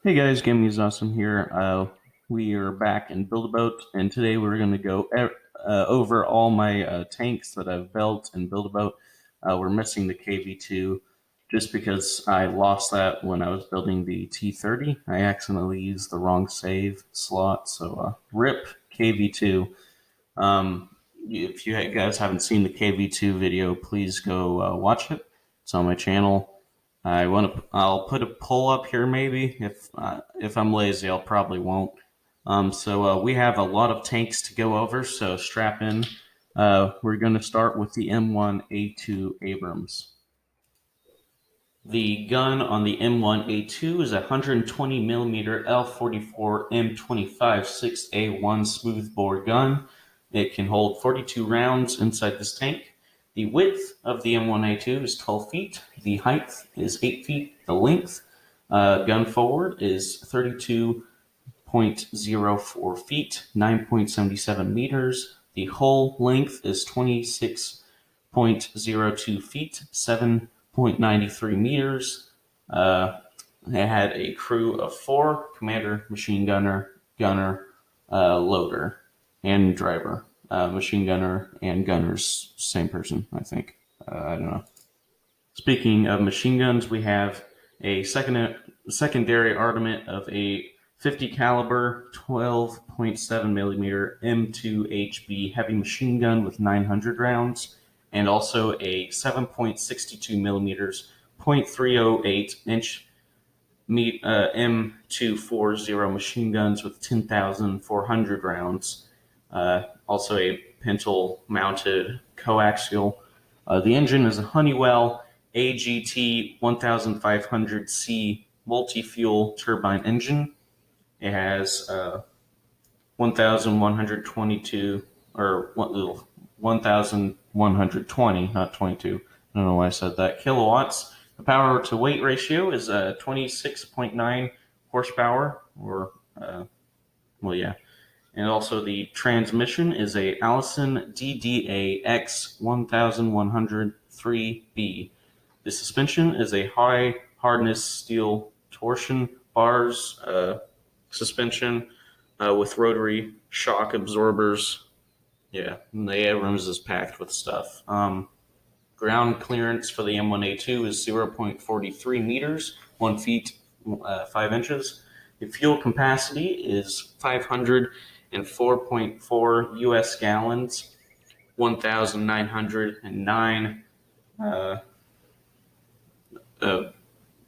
Hey guys, Gaming Awesome here. We are back in Build-A-Boat, and today we're going to go over all my tanks that I've built in Build-A-Boat. We're missing the KV2 just because I lost that when I was building the T30. I accidentally used the wrong save slot, so RIP KV2. If you guys haven't seen the KV2 video, please go watch it. It's on my channel. I'll put a poll up here maybe. If I'm lazy, I'll probably won't. We have a lot of tanks to go over, so strap in. We're going to start with the M1A2 Abrams. The gun on the M1A2 is a 120 millimeter L44 M25 6A1 smoothbore gun. It can hold 42 rounds inside this tank. The width of the M1A2 is 12 feet. The height is 8 feet. The length, gun forward, is 32.04 feet, 9.77 meters. The hull length is 26.02 feet, 7.93 meters. It had a crew of 4: commander, machine gunner, loader, and driver. Machine gunner and gunners, same person, I think. I don't know. Speaking of machine guns, we have a secondary armament of a 50 caliber 12.7 millimeter M2HB heavy machine gun with 900 rounds, and also a 7.62 millimeters .308 inch M240 machine guns with 10,400 rounds. Also a pintle mounted coaxial. The engine is a Honeywell AGT 1500C multi-fuel turbine engine. It has 1,122 or 1,120, not 22. I don't know why I said that. Kilowatts. The power to weight ratio is 26.9 horsepower, or well, yeah. And also the transmission is a Allison DDA X 1103B. The suspension is a high hardness steel torsion bars suspension with rotary shock absorbers. Yeah, and the Abrams is packed with stuff. Ground clearance for the M1A2 is 0.43 meters, 1 feet, 5 inches. The fuel capacity is 504.4 US gallons, 1,909 uh,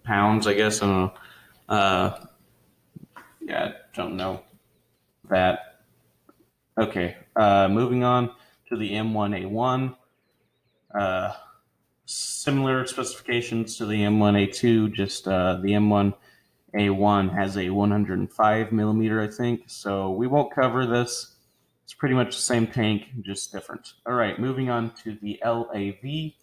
pounds, I guess. I don't know. Yeah, I don't know that. Okay, moving on to the M1A1. Uh, Similar specifications to the M1A2, just the M1A1 has a 105 millimeter, I think. So we won't cover this. It's pretty much the same tank, just different. All right, moving on to the LAV.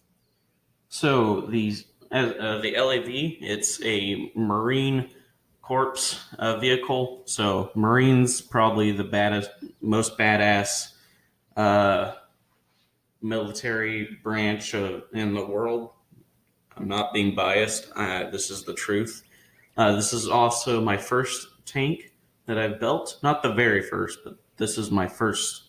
So the LAV, it's a Marine Corps vehicle. So Marines probably the most badass uh, military branch in the world. I'm not being biased. This is the truth. This is also my first tank that I've built. Not the very first, but this is my first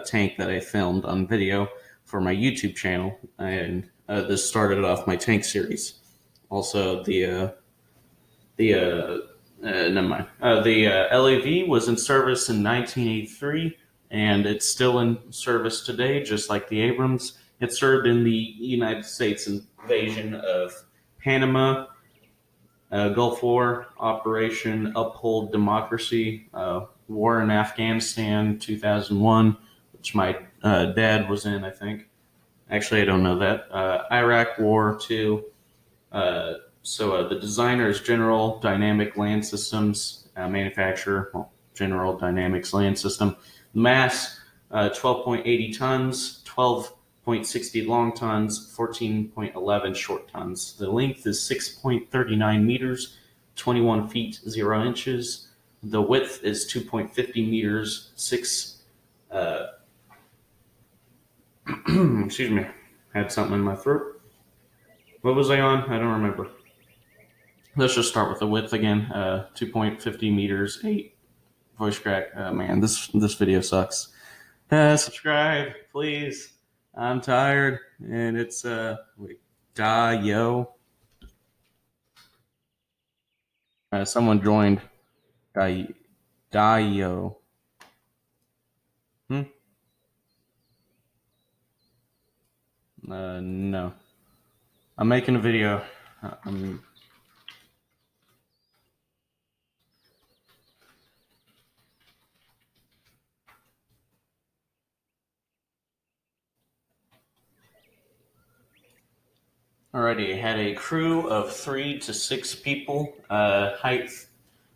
tank that I filmed on video for my YouTube channel, and this started off my tank series. Also, never mind. The LAV was in service in 1983, and it's still in service today, just like the Abrams. It served in the United States invasion of Panama, Gulf War, Operation Uphold Democracy, War in Afghanistan, 2001, which my dad was in, I think. Actually, I don't know that. Iraq War, too. The designer is General Dynamic Land Systems, manufacturer, well, General Dynamics Land System. Mass, 12.80 tons, 12.60 long tons, 14.11 short tons. The length is 6.39 meters, 21 feet, 0 inches. The width is 2.50 meters, 6, excuse me, had something in my throat. What was I on? I don't remember. Let's just start with the width again. 2.50 meters, 8 voice crack. Man, this video sucks. Subscribe, please. I'm tired, and it's wait, Dio. Someone joined. Dio. Hmm. No. I'm making a video. Alrighty, had a crew of 3 to 6 people. Height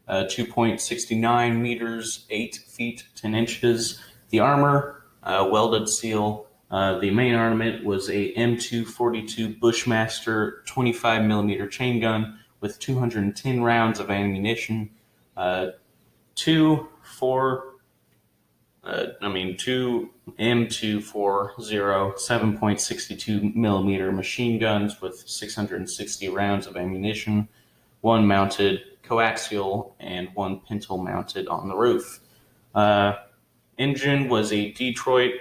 2.69 meters, 8 feet 10 inches. The armor, welded steel. The main armament was a M242 Bushmaster 25 millimeter chain gun with 210 rounds of ammunition. Two M240 7.62 millimeter machine guns with 660 rounds of ammunition, one mounted coaxial and one pintle mounted on the roof. Engine was a Detroit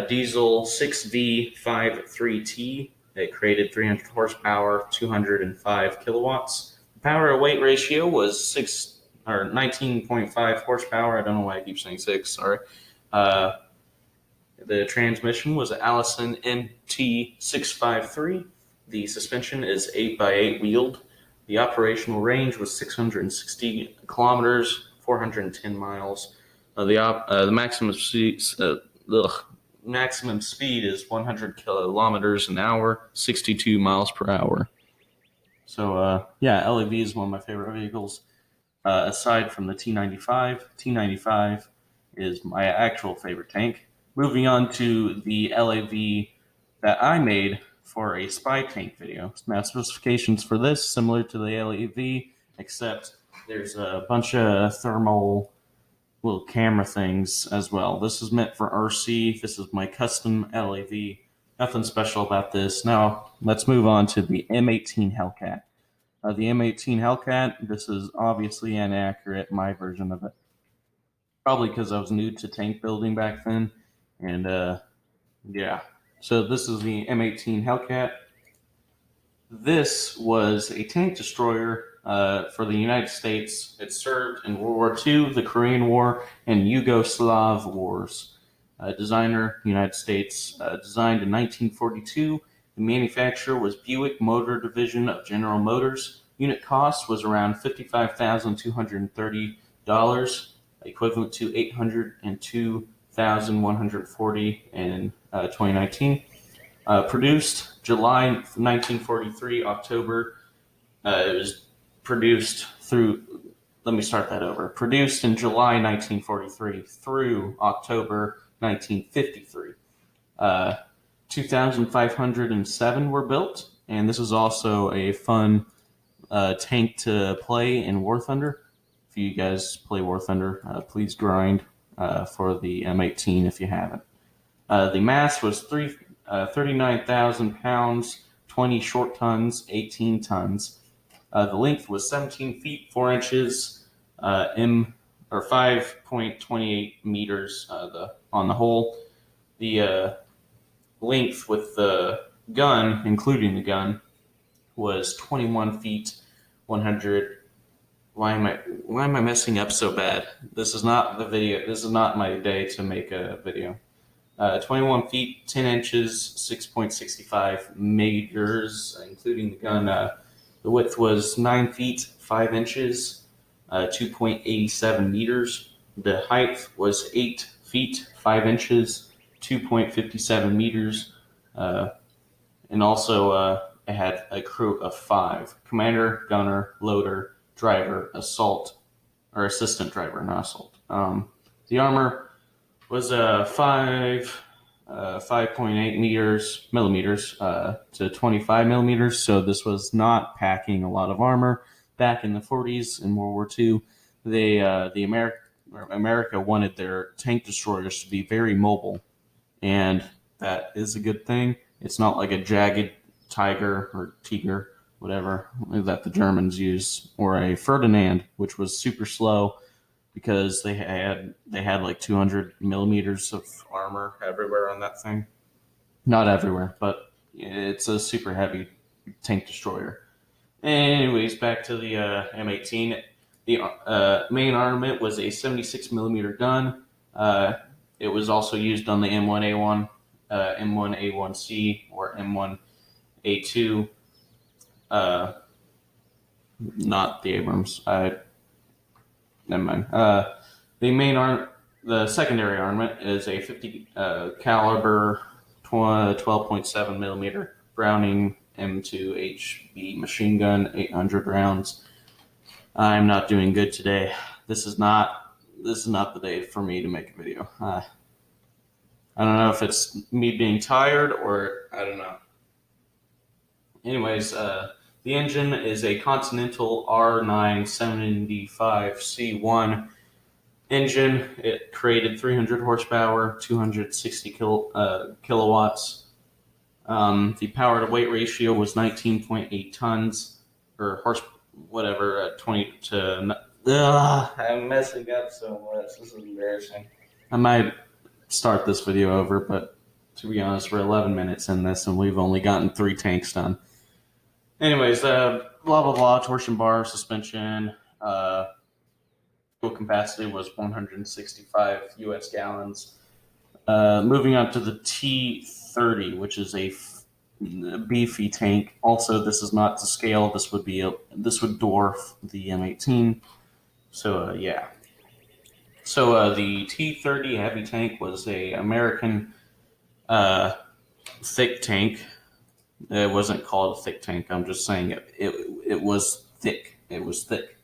diesel 6V53T. It created 300 horsepower, 205 kilowatts. The power to weight ratio was 19.5 horsepower. I don't know why I keep saying 6. Sorry. The transmission was an Allison MT653. The suspension is 8x8 wheeled. The operational range was 660 kilometers, 410 miles. The maximum speed is 100 kilometers an hour, 62 miles per hour. So yeah, LAV is one of my favorite vehicles. Aside from the T95, T95 is my actual favorite tank. Moving on to the LAV that I made for a spy tank video. Now, specifications for this similar to the LAV, except there's a bunch of thermal little camera things as well. This is meant for RC. This is my custom LAV. Nothing special about this. Now, let's move on to the M18 Hellcat. The M18 Hellcat, this is obviously inaccurate, my version of it. Probably because I was new to tank building back then. And yeah. So this is the M18 Hellcat. This was a tank destroyer for the United States. It served in World War II, the Korean War, and Yugoslav wars. Designer, United States, designed in 1942. The manufacturer was Buick Motor Division of General Motors. Unit cost was around $55,230, equivalent to $802,140 in 2019. Produced July 1943, October. It was produced through. Let me start that over. Produced in July 1943 through October 1953. 2,507 were built, and this is also a fun tank to play in War Thunder. If you guys play War Thunder, please grind for the M18 if you haven't. The mass was 39,000 pounds, 20 short tons, 18 tons. The length was 17 feet 4 inches, 5.28 meters on the whole. The length with the gun, including the gun, was 21 feet 100. Why am I messing up so bad? This is not the video. This is not my day to make a video. 21 feet 10 inches, 6.65 meters, including the gun. The width was 9 feet 5 inches, 2.87 meters. The height was 8 feet 5 inches, 2.57 meters. And also it had a crew of 5. Commander, gunner, loader, driver, assistant driver, not assault. The armor was 5.8 millimeters to 25 millimeters. So this was not packing a lot of armor. Back in the 40s in World War II, America wanted their tank destroyers to be very mobile, and that is a good thing. It's not like a jagged Tiger or Tiger whatever that the Germans used, or a Ferdinand, which was super slow because they had like 200 millimeters of armor everywhere on that thing. Not everywhere, but it's a super heavy tank destroyer. Anyways, back to the M18. The main armament was a 76 millimeter gun. Uh, it was also used on the M1A1, M1A1C, or M1A2. Uh, Not the Abrams. Never mind. The secondary armament is a 50 caliber 12.7 millimeter Browning M2 HB machine gun, 800 rounds. I'm not doing good today. This is not the day for me to make a video. I don't know if it's me being tired or I don't know. Anyways, the engine is a Continental R975C1 engine. It created 300 horsepower, 260 kilowatts. The power to weight ratio was 19.8 tons, or whatever, 20 to. I'm messing up so much. This is embarrassing. I might start this video over, but to be honest, we're 11 minutes in this and we've only gotten 3 tanks done. Anyways, blah blah blah. Torsion bar, suspension. Fuel capacity was 165 U.S. gallons. Moving on to the T30, which is a beefy tank. Also, this is not to scale. This would dwarf the M18. So yeah. So the T30 heavy tank was a American thick tank. It wasn't called a thick tank. I'm just saying it was thick. It was thick.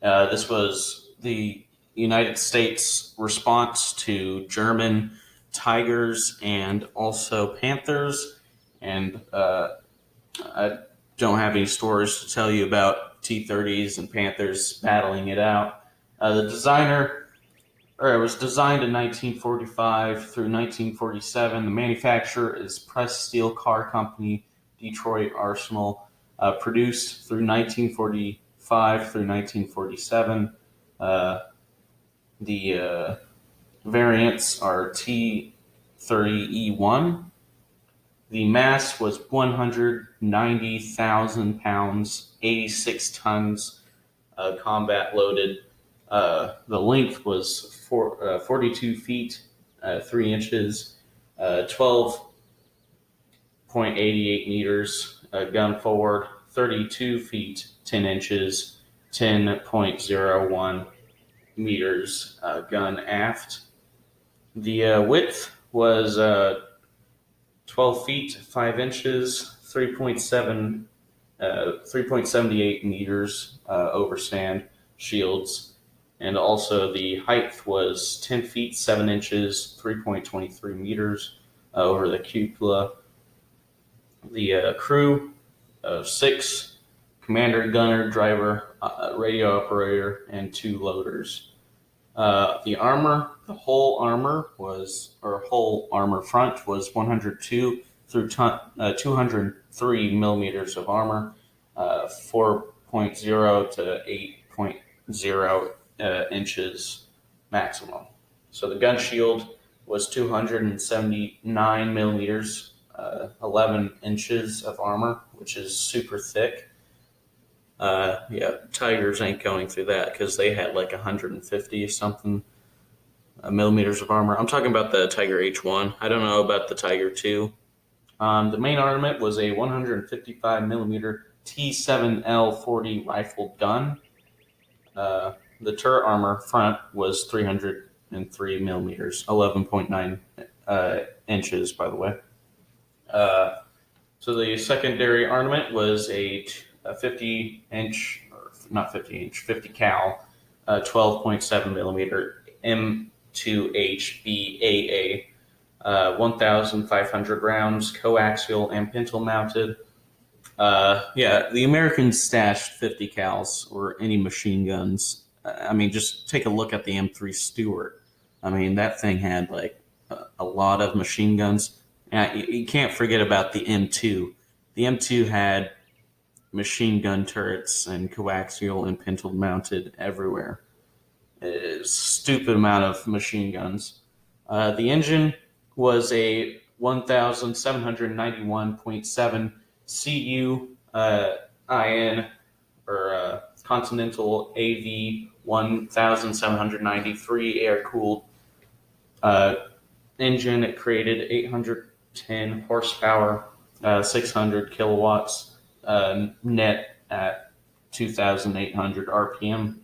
This was the United States response to German Tigers and also Panthers. And I don't have any stories to tell you about T-30s and Panthers battling it out. It was designed in 1945 through 1947. The manufacturer is Press Steel Car Company, Detroit Arsenal. Produced through 1945 through 1947. The variants are T30E1. The mass was 190,000 pounds, 86 tons, combat loaded. The length was 42 feet, 3 inches, 12.88 meters, gun forward, 32 feet, 10 inches, 10.01 meters, gun aft. The width was 12 feet, 5 inches, 3.78 meters overstand shields. And also the height was 10 feet, 7 inches, 3.23 meters over the cupola. The crew of 6, commander, gunner, driver, radio operator, and 2 loaders. The whole armor front was 102 through 203 millimeters of armor, 4.0 to 8.0 inches maximum. So the gun shield was 279 millimeters, 11 inches of armor, which is super thick. Tigers ain't going through that because they had like 150 something millimeters of armor. I'm talking about the Tiger H1. I don't know about the Tiger 2. The main armament was a 155 millimeter T7L40 rifle gun. The turret armor front was 303 millimeters, 11.9 inches, by the way. So the secondary armament was a 50 cal, 12.7 millimeter M2HBAA, 1,500 rounds, coaxial and pintle mounted. The Americans stashed 50 cals or any machine guns. I mean, just take a look at the M3 Stuart. I mean, that thing had like a lot of machine guns. You can't forget about the M2. The M2 had machine gun turrets and coaxial and pintle mounted everywhere. A stupid amount of machine guns. The engine was a 1,791.7 CU IN or Continental AV 1,793 air cooled engine. It created 810 horsepower, 600 kilowatts net at 2,800 RPM.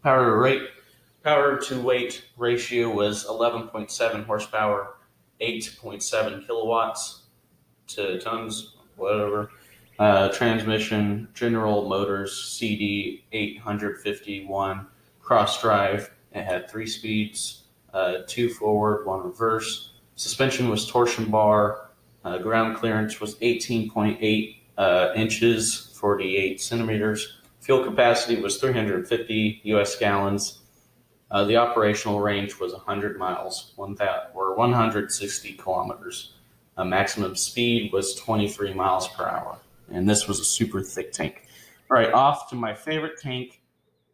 Power to weight ratio was 11.7 horsepower, 8.7 kilowatts to tons, whatever. Transmission, General Motors CD 851 cross drive. It had 3 speeds, 2 forward, 1 reverse. Suspension was torsion bar. Ground clearance was 18.8 inches, 48 centimeters. Fuel capacity was 350 U.S. gallons. The operational range was 100 miles, 160 kilometers. Maximum speed was 23 miles per hour. And this was a super thick tank. All right, off to my favorite tank,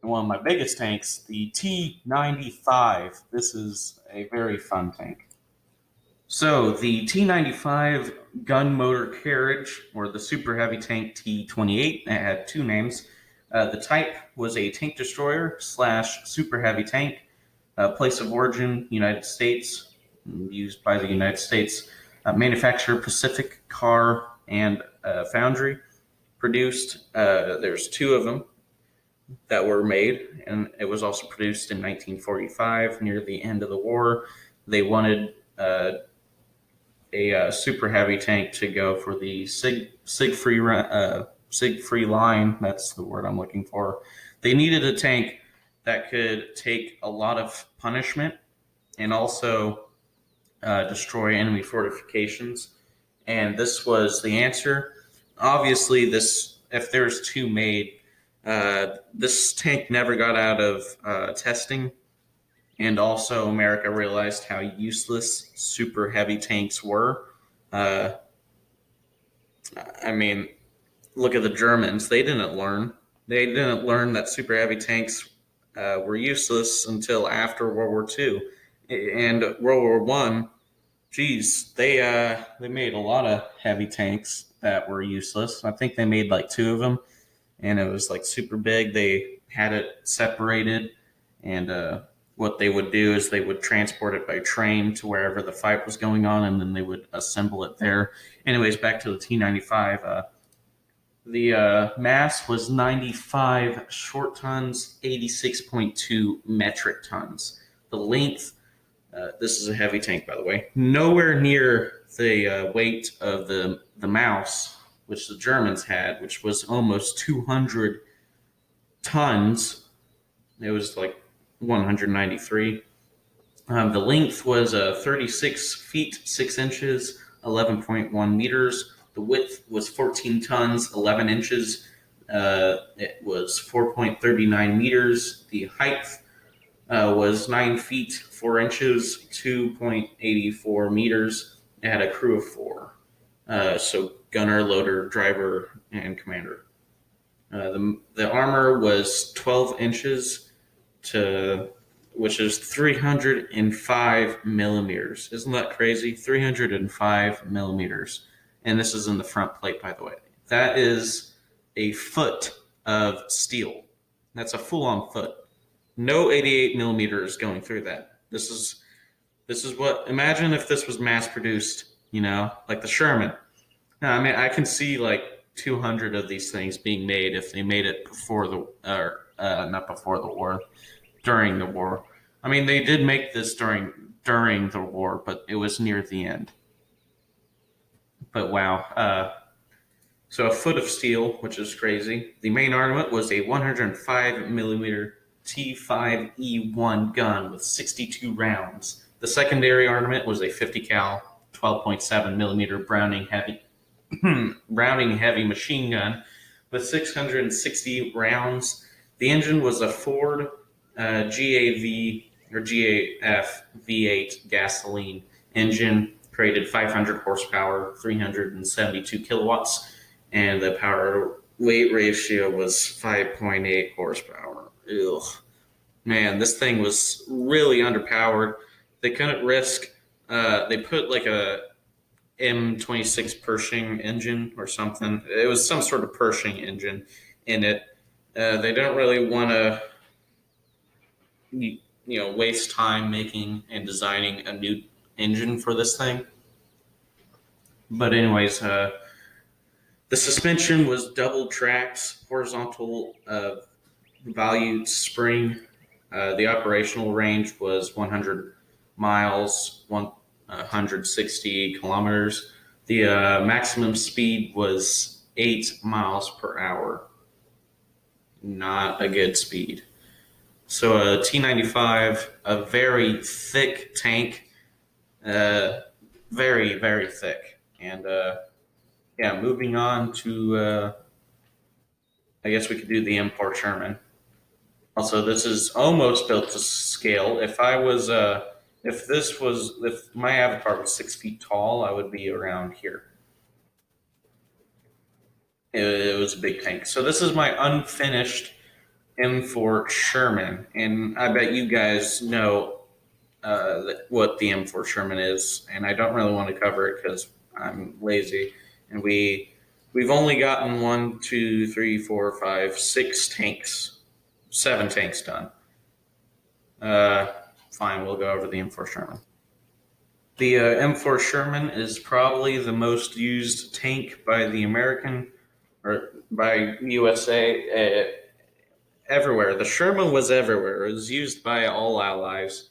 and one of my biggest tanks, the T-95. This is a very fun tank. So the T-95 gun motor carriage, or the super heavy tank T-28, it had 2 names. The type was a tank destroyer / super heavy tank. Place of origin, United States, used by the United States. Manufacturer, Pacific Car and Foundry. Produced, there's 2 of them that were made, and it was also produced in 1945, near the end of the war. They wanted a super heavy tank to go for the Siegfried line. That's the word I'm looking for. They needed a tank that could take a lot of punishment and also destroy enemy fortifications. And this was the answer. Obviously, if there's 2 made, this tank never got out of testing. And also, America realized how useless super heavy tanks were. I mean, look at the Germans. They didn't learn. They didn't learn that super heavy tanks were useless until after World War II. And World War One, geez, they made a lot of heavy tanks that were useless. I think they made like 2 of them, and it was like super big. They had it separated, and what they would do is they would transport it by train to wherever the fight was going on, and then they would assemble it there. Anyways, back to the T-95. The mass was 95 short tons, 86.2 metric tons. The length, this is a heavy tank, by the way, nowhere near the weight of the Maus, which the Germans had, which was almost 200 tons. It was like 193. The length was 36 feet, 6 inches, 11.1 meters. The width was 14 tons, 11 inches. It was 4.39 meters. The height was 9 feet, 4 inches, 2.84 meters. It had a crew of 4. So gunner, loader, driver, and commander. The armor was 12 inches which is 305 millimeters. Isn't that crazy? 305 millimeters. And this is in the front plate, by the way. That is a foot of steel. That's a full-on foot. No 88 millimeters going through that. This is what, imagine if this was mass-produced, like the Sherman. Now, I mean, I can see like 200 of these things being made if they made it before not before the war, during the war. I mean, they did make this during the war, but it was near the end. But wow. So a foot of steel, which is crazy. The main armament was a 105 millimeter T5E1 gun with 62 rounds. The secondary armament was a 50 cal, 12.7 millimeter Browning heavy machine gun with 660 rounds. The engine was a Ford GAF V8 gasoline engine, created 500 horsepower, 372 kilowatts, and the weight ratio was 5.8 horsepower. Ugh. Man, this thing was really underpowered. They couldn't risk. They put like a M26 Pershing engine or something. It was some sort of Pershing engine in it. They don't really want to, waste time making and designing a new engine for this thing. But anyways, the suspension was double tracks, horizontal valued spring. The operational range was 100 miles, 160 kilometers. The maximum speed was 8 miles per hour. Not a good speed. So a T95, a very thick tank, very, very thick. And yeah, moving on to, I guess we could do the M4 Sherman. Also, this is almost built to scale. If my avatar was 6 feet tall, I would be around here. It was a big tank. So this is my unfinished M4 Sherman, and I bet you guys know what the M4 Sherman is, and I don't really want to cover it because I'm lazy, and we've only gotten 1, 2, 3, 4, 5, 6 tanks, 7 tanks done. Fine, we'll go over the M4 Sherman. The M4 Sherman is probably the most used tank by the American or by USA everywhere. The Sherman was everywhere. It was used by all allies.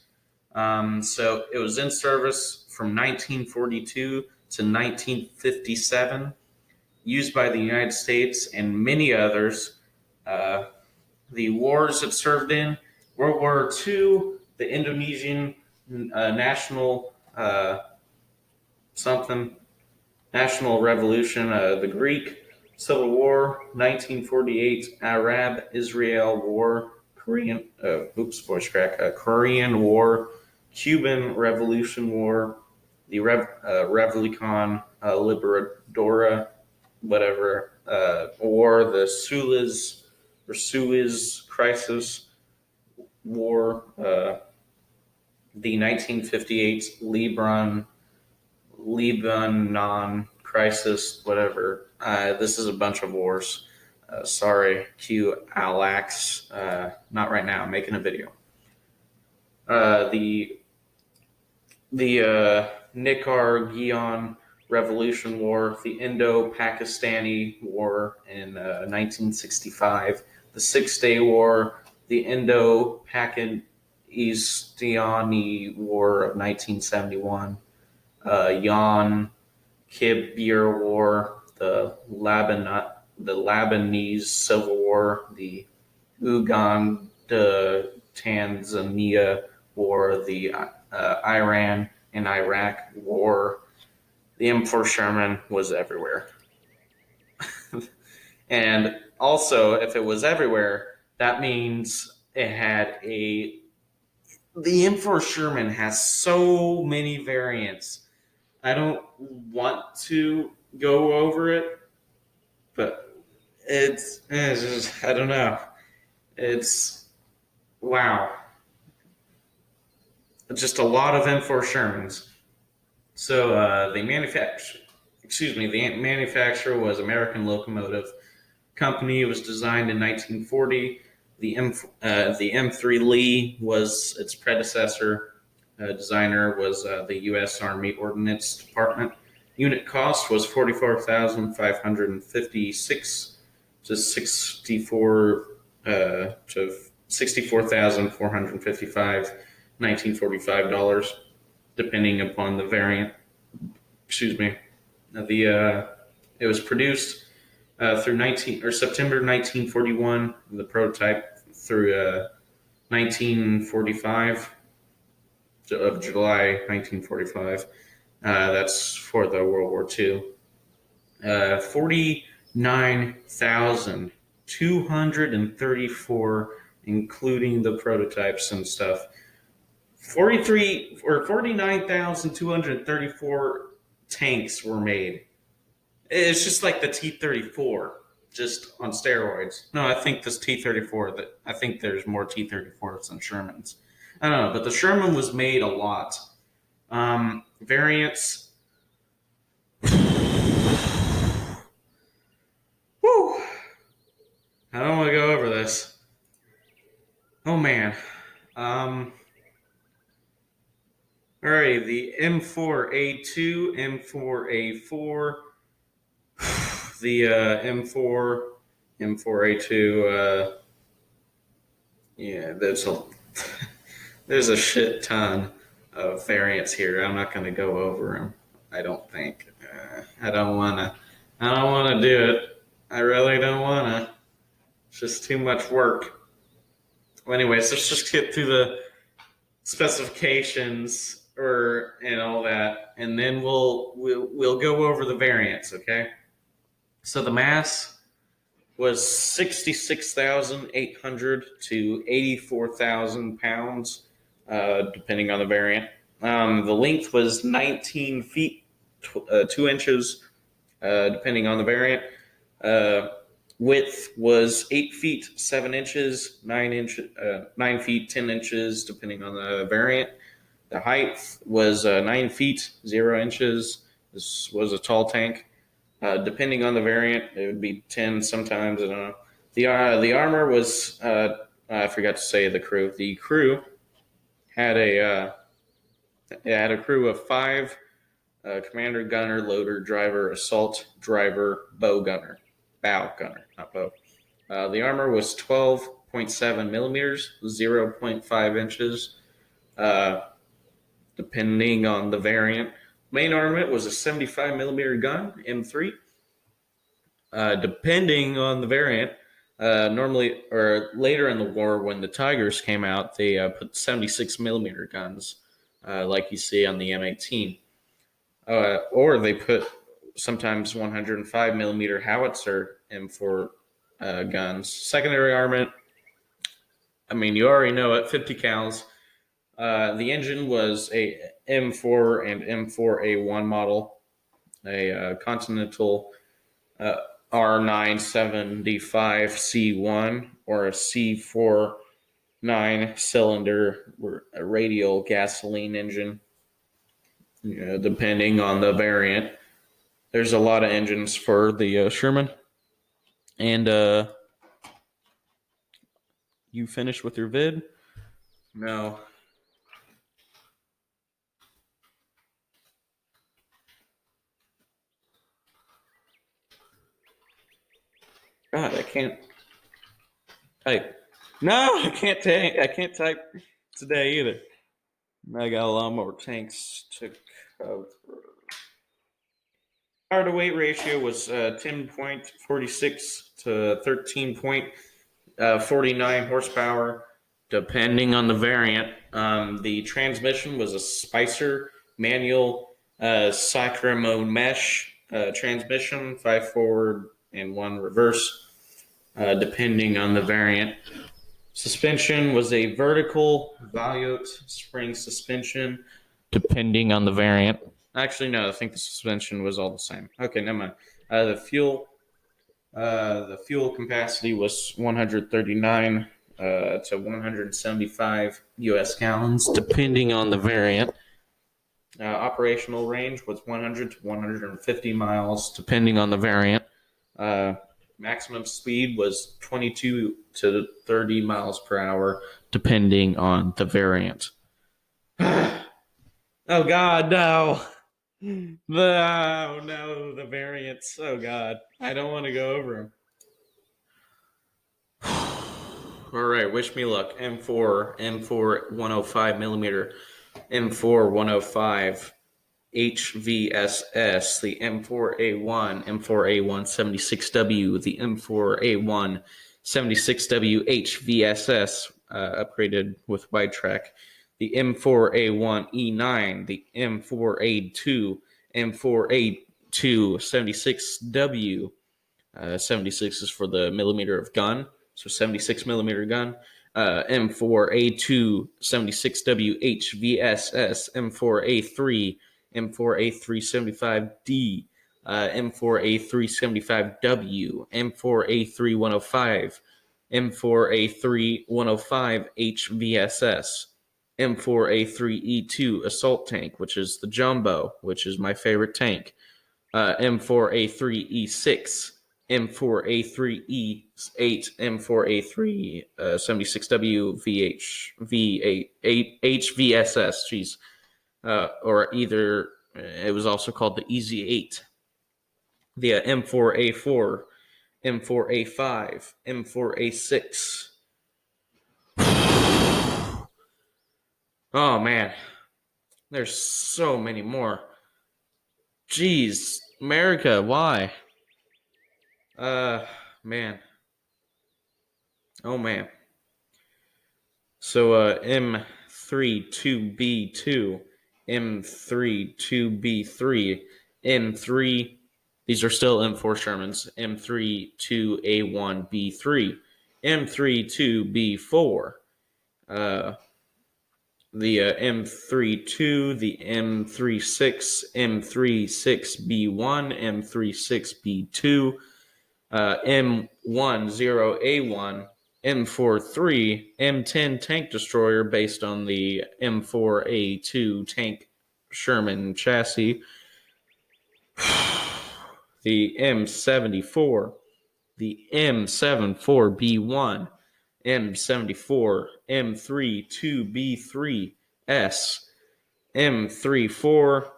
So it was in service from 1942 to 1957, used by the United States and many others. The wars it served in: World War II, the Indonesian national something national revolution, the Greek Civil War, 1948 Arab-Israel War, Korean War, Cuban Revolution War, the Revolution Liberadora, whatever war, the Suez Crisis War, the 1958 Lebanon crisis, whatever. This is a bunch of wars. Sorry, Q Alax. Not right now. I'm making a video. The Nicaraguan Revolution War, the Indo-Pakistani War in 1965, the Six-Day War, the Indo-Pakistani War of 1971, Yom Kippur War, the Lebanese Civil War, the Uganda Tanzania War, the Iran and Iraq War. The M4 Sherman was everywhere. And also, if it was everywhere, that means it had the M4 Sherman has so many variants. I don't want to go over it, but it's just, I don't know. It's, wow. Just a lot of M4 Shermans. So the manufacturer was American Locomotive Company. It was designed in 1940. The M3 Lee was its predecessor. Designer was the U.S. Army Ordnance Department. Unit cost was $44,556 to $64,455, $1945, depending upon the variant. Excuse me. It was produced through September 1941, the prototype, through 1945 of July 1945. That's for the World War II. 49,234, including the prototypes and stuff. 49,234 tanks were made. It's just like the T-34. just on steroids. No, I think this T-34. I think there's more T-34s than Shermans. I don't know, but the Sherman was made a lot. Variants. Whew. I don't want to go over this. Oh man. Alright, the M4A2, M4A4, the M4, M4A2. Yeah, there's a shit ton of variants here. I'm not going to go over them. I don't think. I don't want to. I don't want to do it. I really don't want to. It's just too much work. Well, anyways, let's just get through the specifications and all that, and then we'll go over the variants. Okay. So the mass was 66,800 to 84,000 pounds, depending on the variant. The length was 19 feet, 2 inches, depending on the variant. Width was 8 feet, 7 inches, 9 feet, 10 inches, depending on the variant. The height was 9 feet, 0 inches. This was a tall tank. Depending on the variant, it would be 10 sometimes. I don't know. The armor was, I forgot to say the crew. The crew had a crew of 5: commander, gunner, loader, driver, assault driver, bow gunner, not bow. The armor was 12.7 millimeters, 0.5 inches, depending on the variant. Main armament was a 75 millimeter gun, M3. Depending on the variant, normally or later in the war when the Tigers came out, they put 76 millimeter guns, like you see on the M18, or they put sometimes 105 millimeter howitzer M4 guns. Secondary armament, I mean, you already know it, 50 cals. The engine was a M4 and M4A1 model, a Continental R975C1 or a C4 9-cylinder radial gasoline engine, depending on the variant. There's a lot of engines for the Sherman. And you finished with your vid? No. God, I can't type. No, I can't type today either. I got a lot more tanks to cover. Power to weight ratio was 10.46 to 13.49 horsepower, depending on the variant. The transmission was a Spicer manual Cyclone mesh transmission, 5 forward and 1 reverse, depending on the variant. Suspension was a vertical Valiot spring suspension, depending on the variant. Actually, no, I think the suspension was all the same. Okay, never mind. The fuel capacity was 139 to 175 U.S. gallons, depending on the variant. Operational range was 100 to 150 miles, depending on the variant. Maximum speed was 22 to 30 miles per hour, depending on the variant. Oh God, no! No, the variants. Oh God, I don't want to go over them. All right, wish me luck. M4 105 millimeter, M4 105 HVSS, the M4A1, M4A1 76W, the M4A1 76W HVSS, upgraded with wide track, the M4A1 E9, the M4A2, M4A2 76W, 76 is for the millimeter of gun, so 76 millimeter gun. M4A2 76W HVSS, M4A3 75D, M4A375W, M4A3105, M4A3105 HVSS, M4A3E2 assault tank, which is the jumbo, which is my favorite tank, M4A3E6, M4A3E8, M4A3 76W VH HVSS, geez, or either it was also called the Easy 8, the M4A4, M4A5, M4A6. Oh man, there's so many more. Jeez, America, why? Man. Oh man. So M32B2, M32B3, M3. These are still M4 Shermans. M32A1B3, M32B4. The M32, the M36, M36B1, M36B2, M10A1, M43, M10 tank destroyer based on the M4A2 tank Sherman chassis, the M74, the M74B1, M74, M32B3S, M34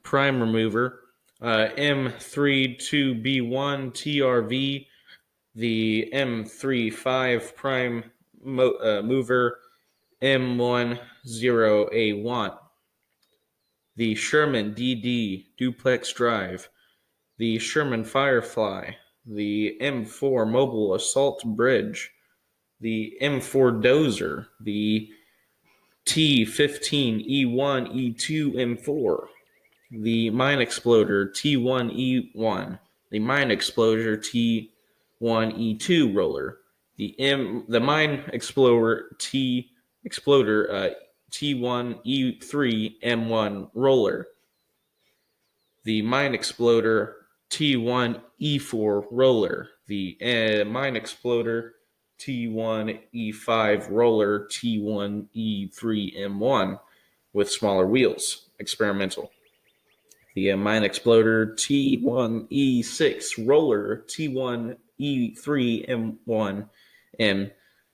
prime remover, M32B1 TRV, the M35 prime mover, M10A1, the Sherman DD duplex drive, the Sherman Firefly, the M4 mobile assault bridge, the M4 dozer, the T15E1 E2 M4, the mine exploder T1E1, the mine exploder T1E2 roller, the mine exploder T1E3 M1 roller, the mine exploder T1E4 roller, the mine exploder T1E5 roller, T1E3 M1 with smaller wheels, experimental. The mine exploder T1E6 roller, T1E3 M1, and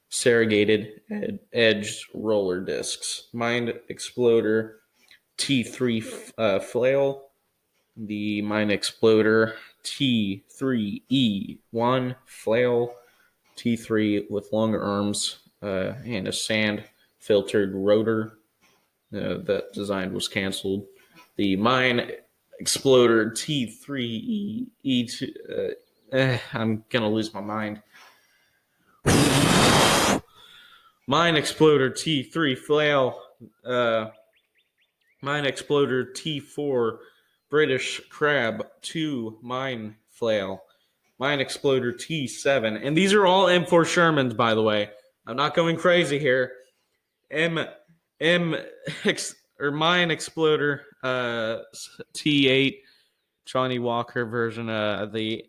serrated edged roller discs. Mine exploder T3 flail, the mine exploder T3E1 flail, T3 with longer arms and a sand filtered rotor. That design was canceled. The mine exploder T3E2. I'm gonna lose my mind. Mine exploder T3 flail. Mine exploder T4 British crab 2 mine flail. Mine exploder T7, and these are all M4 Shermans, by the way. I'm not going crazy here. Mine exploder T8 Johnny Walker version. The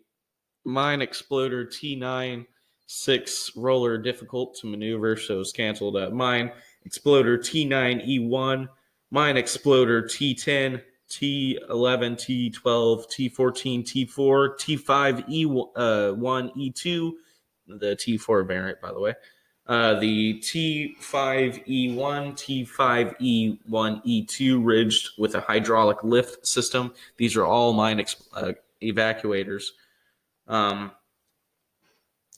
mine exploder T9 6 roller difficult to maneuver, so it's canceled. Mine exploder T9E1, mine exploder T10. T11, T12, T14, T4, T5E1, E2, the T4 variant, by the way. The T5E1, T5E1, E2 ridged with a hydraulic lift system. These are all mine evacuators.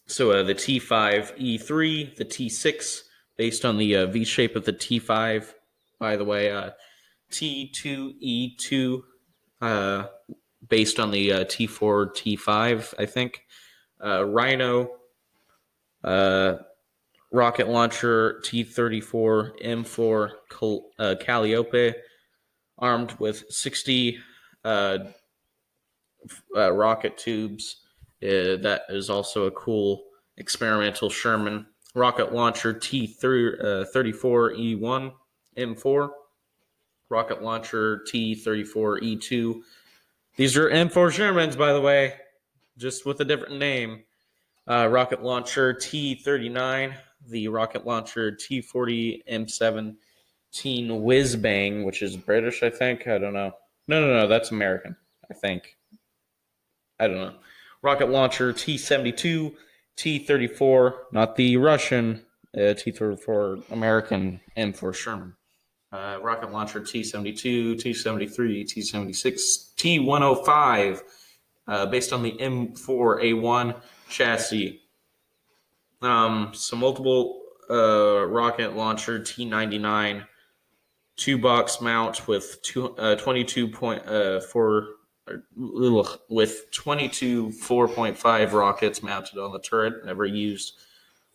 So the T5E3, the T6, based on the V shape of the T5, by the way. T2E2, based on the T4, T5, I think. Rhino, rocket launcher T34 M4 Calliope, armed with 60 rocket tubes. That is also a cool experimental Sherman. Rocket launcher T34E1 M4. Rocket launcher T34E2, These are M4 Shermans, by the way, just with a different name. Rocket launcher T-39, the rocket launcher T-40 M17 Whiz Bang, which is British, I think. I don't know. No, that's American, I think. I don't know. Rocket launcher T-72, T-34, not the Russian T-34, American M4 Sherman. Rocket launcher T-72, T-73, T-76, T-105, based on the M4A1 chassis. Some multiple rocket launcher T-99 two-box mount with 22.4 with 22 4.5 rockets mounted on the turret, never used.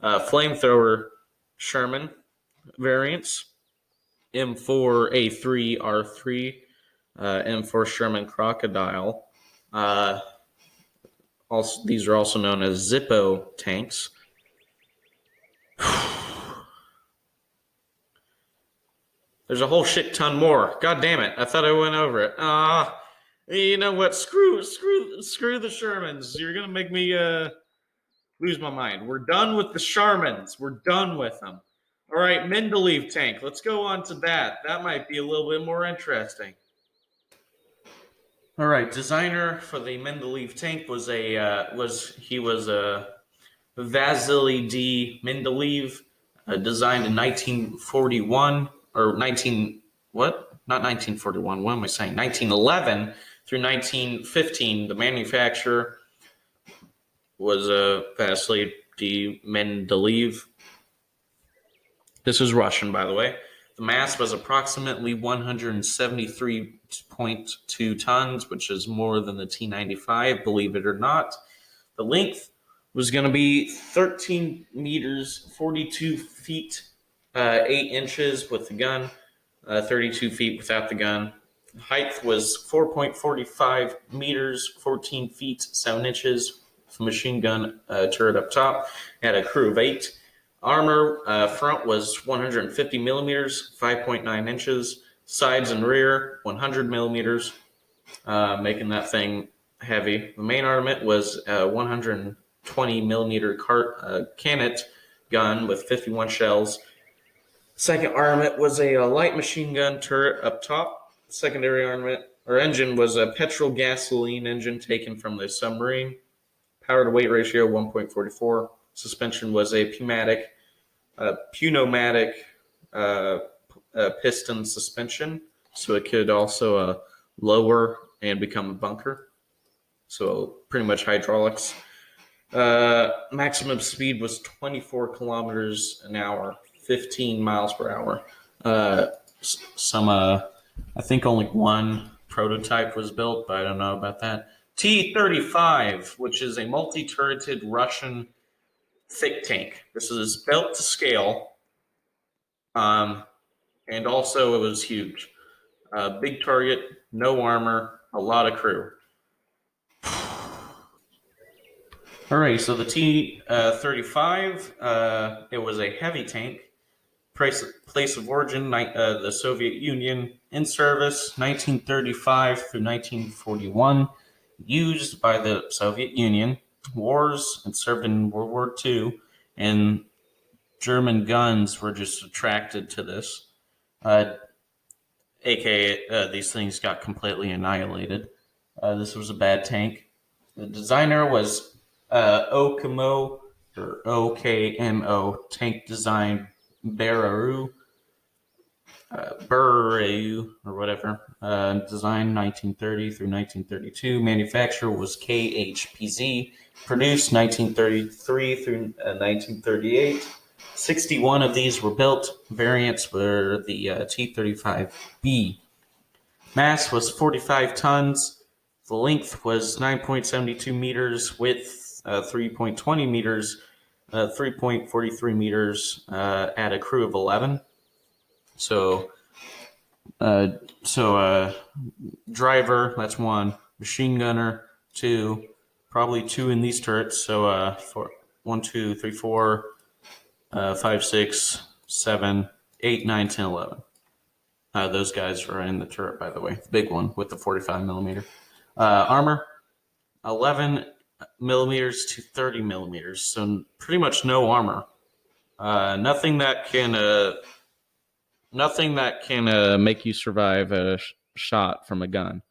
Flamethrower Sherman variants. M4A3R3, M4 Sherman Crocodile. These are also known as Zippo tanks. There's a whole shit ton more. God damn it! I thought I went over it. You know what? Screw the Shermans. You're gonna make me lose my mind. We're done with the Shermans. We're done with them. All right, Mendeleev tank. Let's go on to that. That might be a little bit more interesting. All right, designer for the Mendeleev tank was Vasily D. Mendeleev, designed in 1941 or 19 what? Not 1941. What am I saying? 1911 through 1915. The manufacturer was Vasily D. Mendeleev. This is Russian, by the way. The mass was approximately 173.2 tons, which is more than the T-95, believe it or not. The length was going to be 13 meters, 42 feet, 8 inches with the gun, 32 feet without the gun. Height was 4.45 meters, 14 feet, 7 inches, with a machine gun turret up top. It had a crew of 8. Armor front was 150 millimeters, 5.9 inches. Sides and rear, 100 millimeters, making that thing heavy. The main armament was 120 millimeter Canet gun with 51 shells. Second armament was a light machine gun turret up top. Secondary armament or engine was a petrol gasoline engine taken from the submarine. Power to weight ratio 1.44. Suspension was a pneumatic piston suspension, so it could also lower and become a bunker. So pretty much hydraulics. Maximum speed was 24 kilometers an hour, 15 miles per hour. I think only one prototype was built, but I don't know about that. T-35, which is a multi-turreted Russian thick tank. This is built to scale, and also it was huge. Big target, no armor, a lot of crew. All right, so the T-35, it was a heavy tank. Place of origin, the Soviet Union. In service, 1935 through 1941. Used by the Soviet Union. Wars, and served in World War II. And German guns were just attracted to this. AKA, these things got completely annihilated. This was a bad tank. The designer was Okmo, or OKMO, Tank Design Bereau, or whatever. Designed 1930 through 1932. Manufacturer was KHPZ. Produced 1933 through 1938. 61 of these were built. Variants were the T-35B. Mass was 45 tons. The length was 9.72 meters. Width 3.20 meters. 3.43 meters at a crew of 11. So driver, that's 1. Machine gunner, 2. Probably 2 in these turrets. So 1, 2, 3, 4, 5, 6, 7, 8, 9, 10, 11. Those guys are in the turret, by the way. The big one with the 45 millimeter. Armor 11 millimeters to 30 millimeters, so pretty much no armor. Nothing that can make you survive a shot from a gun.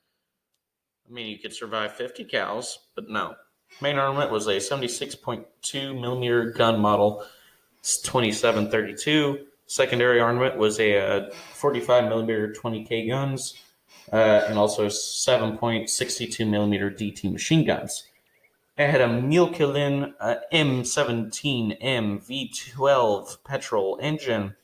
I mean, you could survive 50 cals, but no. Main armament was a 76.2 millimeter gun model, 2732. Secondary armament was a 45 millimeter 20K guns, and also 7.62 millimeter DT machine guns. It had a Milkelin M17M V12 petrol engine,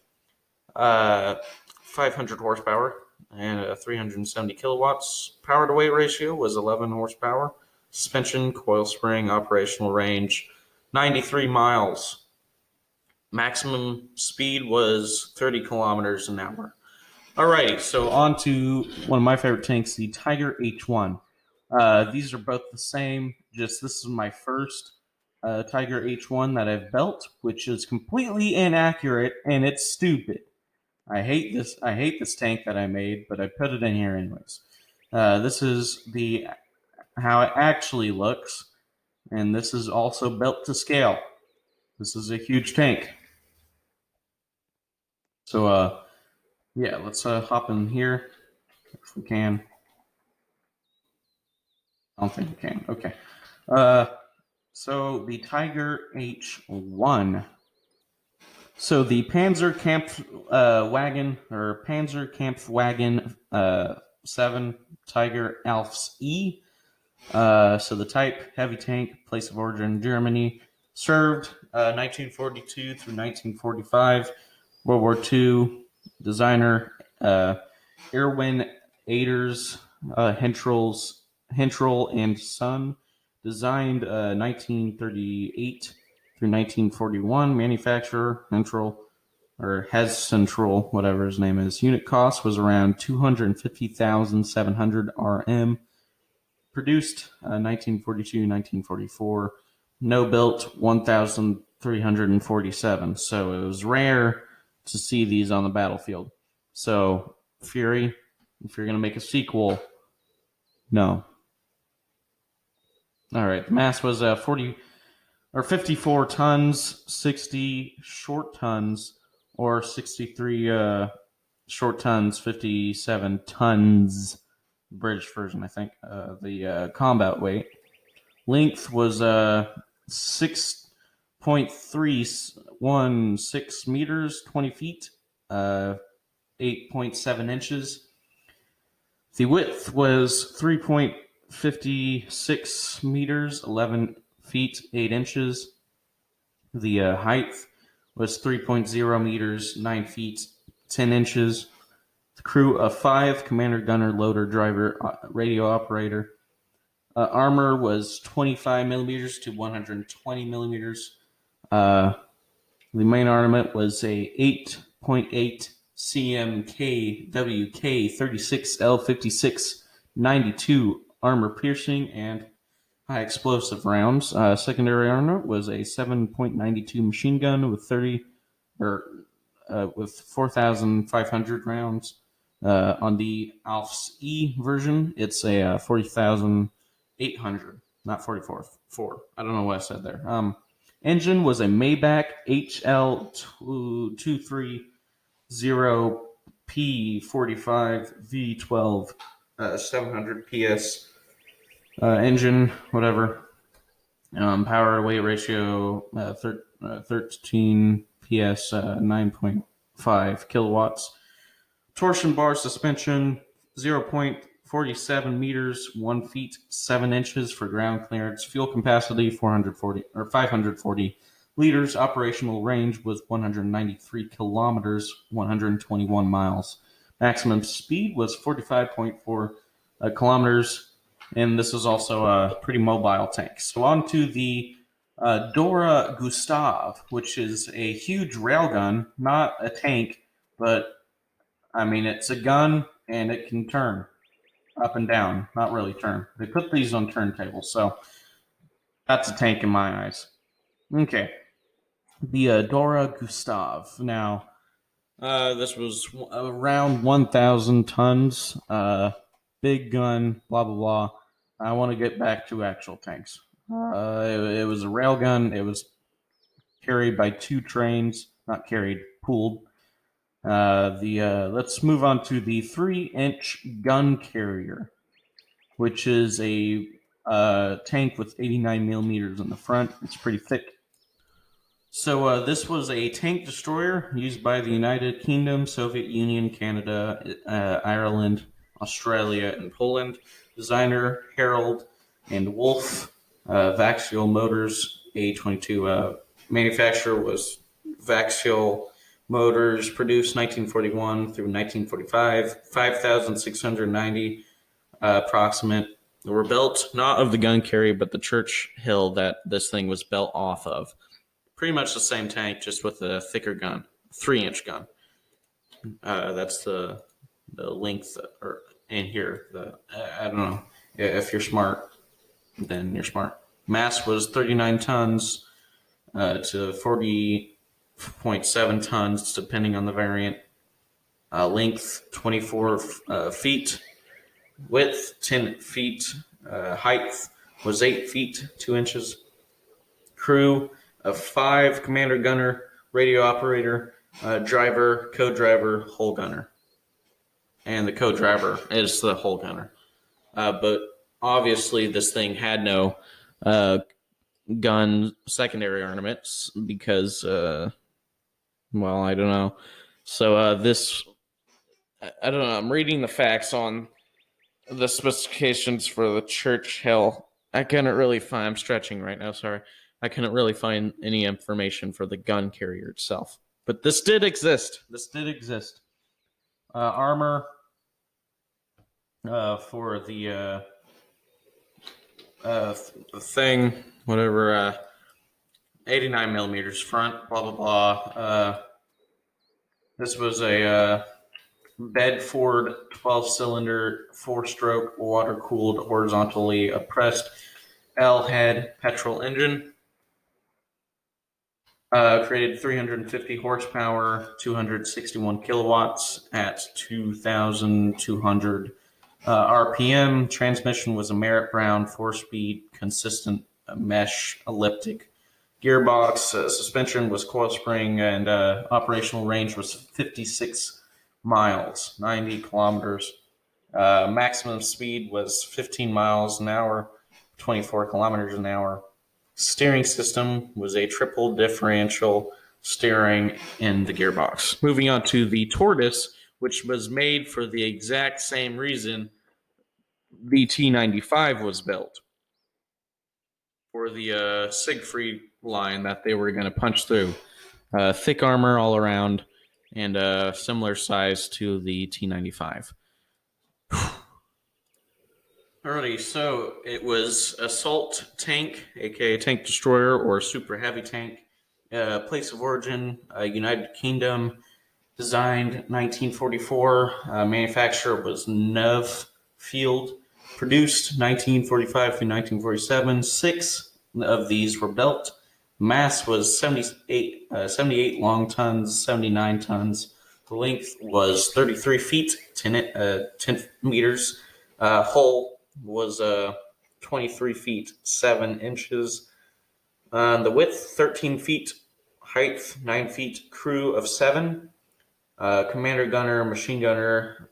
500 horsepower and 370 kilowatts. Power to weight ratio was 11 horsepower. Suspension, coil spring, operational range 93 miles. Maximum speed was 30 kilometers an hour. Alrighty, so on to one of my favorite tanks, the Tiger H1. These are both the same, just this is my first Tiger H1 that I've built, which is completely inaccurate and it's stupid. I hate this tank that I made, but I put it in here anyways. This is how it actually looks, and this is also built to scale. This is a huge tank. So yeah, let's hop in here if we can. I don't think we can. Okay. So the Tiger H1. So the Panzer Kampfwagen or Panzer Kampfwagen 7 Tiger Alfs E. So the type, heavy tank, place of origin, Germany. Served 1942 through 1945. World War II. Designer Erwin Aders, Hentrel and Son. Designed 1938 through 1941. Manufacturer Hentrel or Central, whatever his name is. Unit cost was around 250,700 RM. Produced 1942, 1944. No built 1,347. So it was rare to see these on the battlefield. So Fury, if you're going to make a sequel, no. All right, the mass was 54 tons, 60 short tons, or 63 short tons, 57 tons. British version, I think. The combat weight. Length was 6.316 meters, 20 feet, 8.7 inches. The width was 3.56 meters, 11 feet, 8 inches. The height was 3.0 meters, 9 feet, 10 inches. The crew of 5, commander, gunner, loader, driver, radio operator. Armor was 25 millimeters to 120 millimeters. The main armament was a 8.8 CMK WK 36L56 92 armor piercing and high explosive rounds. Secondary armament was a 7.92 machine gun with 4,500 rounds. On the Alfs E version, it's a 40,800, not 44. I don't know what I said there. Engine was a Maybach HL230P45 V12 700 PS engine, whatever. Power to weight ratio 13 PS 9.5 kilowatts. Torsion bar suspension 0.47 meters, 1 feet 7 inches for ground clearance. Fuel capacity 540 liters. Operational range was 193 kilometers, 121 miles. Maximum speed was 45.4 kilometers, and this is also a pretty mobile tank. So on to the Dora Gustav, which is a huge railgun, not a tank, but I mean, it's a gun, and it can turn up and down. Not really turn. They put these on turntables, so that's a tank in my eyes. Okay. The Dora Gustav. Now, this was around 1,000 tons. Big gun, blah, blah, blah. I want to get back to actual tanks. It was a railgun. It was carried by two trains, not carried, pulled. Let's move on to the 3-inch gun carrier, which is a tank with 89 millimeters in the front. It's pretty thick. So this was a tank destroyer used by the United Kingdom, Soviet Union, Canada, Ireland, Australia, and Poland. Designer Harold and Wolf. Vaxial Motors, A22. Manufacturer was Vaxial Motors, produced 1941 through 1945. 5,690 approximate. They were built not of the gun carrier, but the church hill that this thing was built off of. Pretty much the same tank, just with a thicker gun, 3-inch gun. That's the length, or in here. I don't know. If you're smart, then you're smart. Mass was 39 tons to 40.7 tons, depending on the variant. Length 24 feet. Width 10 feet. Height was 8 feet 2 inches. Crew of 5, commander, gunner, radio operator, driver, co-driver, hull gunner. And the co-driver is the hull gunner. But obviously this thing had no gun secondary armaments because, well, I don't know. So I don't know, I'm reading the facts on the specifications for the church hill. I couldn't really find, I'm stretching right now, sorry. I couldn't really find any information for the gun carrier itself. But this did exist. Armor for the thing, whatever, 89 millimeters front, blah, blah, blah. This was a Bedford 12-cylinder, 4-stroke, water-cooled, horizontally oppressed L-head petrol engine. Created 350 horsepower, 261 kilowatts at 2,200 RPM. Transmission was a Merritt Brown 4-speed, consistent mesh elliptic gearbox. Suspension was coil spring, and operational range was 56 miles, 90 kilometers. Maximum speed was 15 miles an hour, 24 kilometers an hour. Steering system was a triple differential steering in the gearbox. Moving on to the Tortoise, which was made for the exact same reason the T-95 was built. For the Siegfried line that they were going to punch through. Thick armor all around, and similar size to the T-95. Alrighty, so it was assault tank, aka tank destroyer or super heavy tank. Place of origin, United Kingdom. Designed 1944. Manufacturer was Neuf Field. Produced 1945 through 1947. 6 of these were built. Mass was 78 long tons, 79 tons. The length was 33 feet, 10 meters. Hull was 23 feet, 7 inches. The width, 13 feet. Height, 9 feet. Crew of 7. Commander gunner, machine gunner,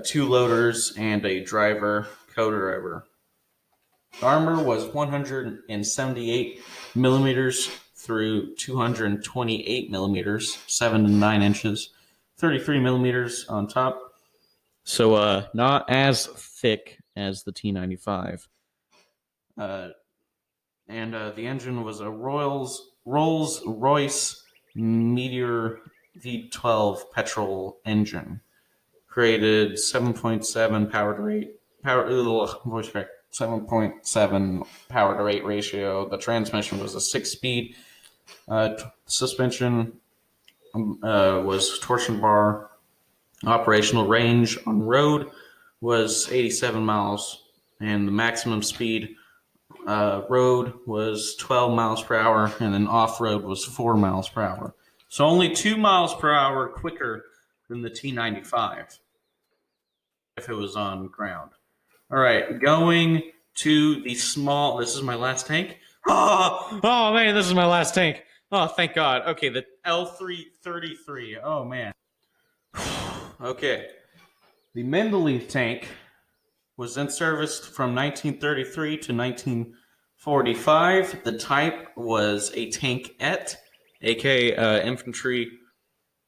2 loaders, and a driver, co-driver. Armor was 178 millimeters through 228 millimeters, 7 to 9 inches, 33 millimeters on top. So not as thick as the T-95. And the engine was a Rolls-Royce Meteor V12 petrol engine. Created 7.7 power to rate ratio. The transmission was a 6-speed. Suspension was torsion bar. Operational range on road was 87 miles, and the maximum speed road was 12 miles per hour, and then off-road was 4 miles per hour. So only 2 miles per hour quicker than the T-95 if it was on ground. All right, going to the small. This is my last tank. Oh man, this is my last tank. Oh, thank God. Okay, the L333. Oh man. Okay, the Mendeleev tank was in service from 1933 to 1945. The type was a tankette, aka infantry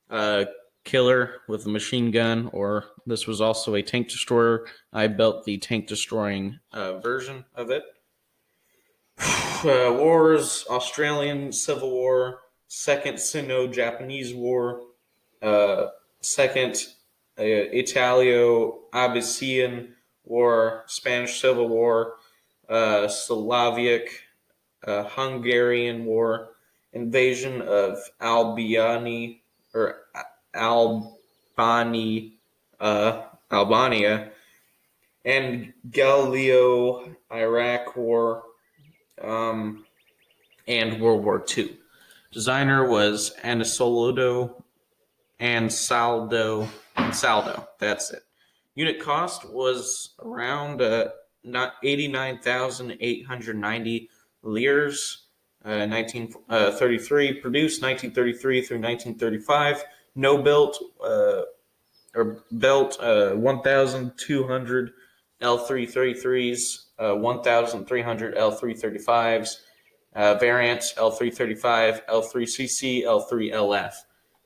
uh, killer with a machine gun, or this was also a tank destroyer. I built the tank destroying version of it. Wars: Australian Civil War, Second Sino-Japanese War, uh, Second Italo-Abyssinian War, Spanish Civil War, Slavic Hungarian War, invasion of Albany, Albania, and Galileo-Iraq War, and World War II. Designer was Anisoldo and Saldo. That's it. Unit cost was around 89,890 liras. 1933, produced 1933 through 1935. No built or built 1,200 L333s, 1,300 L335s, variants L335, L3CC, L3LF.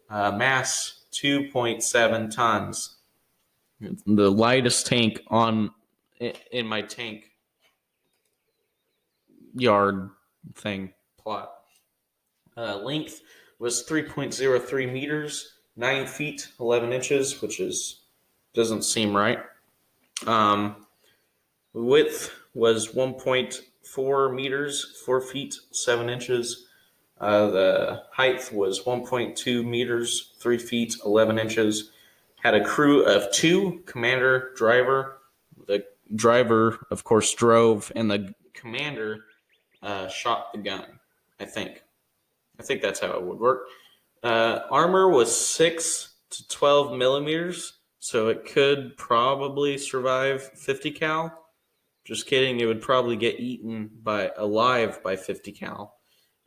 Mass 2.7 tons. The lightest tank in my tank yard thing plot. Length was 3.03 meters, 9 feet 11 inches, which doesn't seem right. Width was 1.4 meters, 4 feet 7 inches. The height was 1.2 meters, 3 feet 11 inches. Had a crew of 2, commander, driver. The driver, of course, drove, and the commander shot the gun. I think that's how it would work. Armor was 6 to 12 millimeters, so it could probably survive 50 cal. Just kidding, it would probably get eaten alive by 50 cal.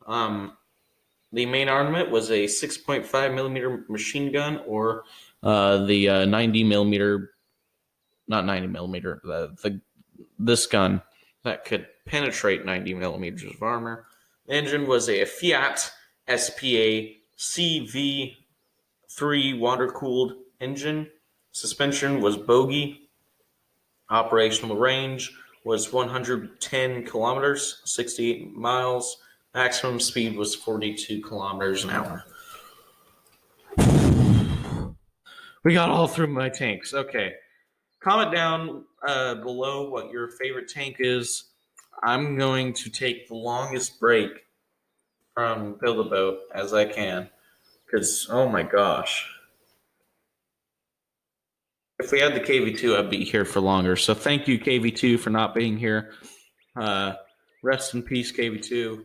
The main armament was a 6.5 millimeter machine gun, or the 90 millimeter, not 90 millimeter, this gun that could penetrate 90 millimeters of armor. The engine was a Fiat SPA CV3 water-cooled engine. Suspension was bogie. Operational range was 110 kilometers, 68 miles. Maximum speed was 42 kilometers an hour. We got all through my tanks. Okay. Comment down below what your favorite tank is. I'm going to take the longest break from Build-A-Boat as I can. Because, oh my gosh. If we had the KV2, I'd be here for longer. So thank you, KV2, for not being here. Rest in peace, KV2.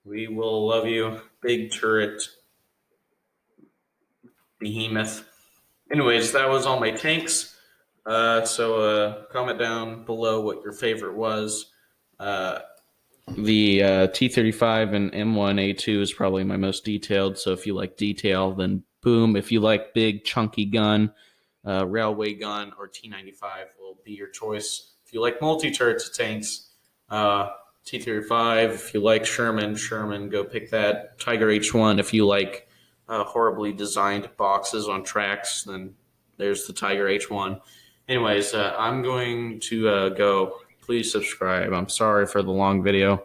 We will love you. Big turret behemoth. Anyways, that was all my tanks. So comment down below what your favorite was. The T-35 and M1A2 is probably my most detailed. So if you like detail, then boom. If you like big, chunky gun, railway gun, or T-95 will be your choice. If you like multi-turret tanks, T-35. If you like Sherman, go pick that. Tiger H1. If you like horribly designed boxes on tracks, then there's the Tiger H1. Anyways, I'm going to go. Please subscribe. I'm sorry for the long video.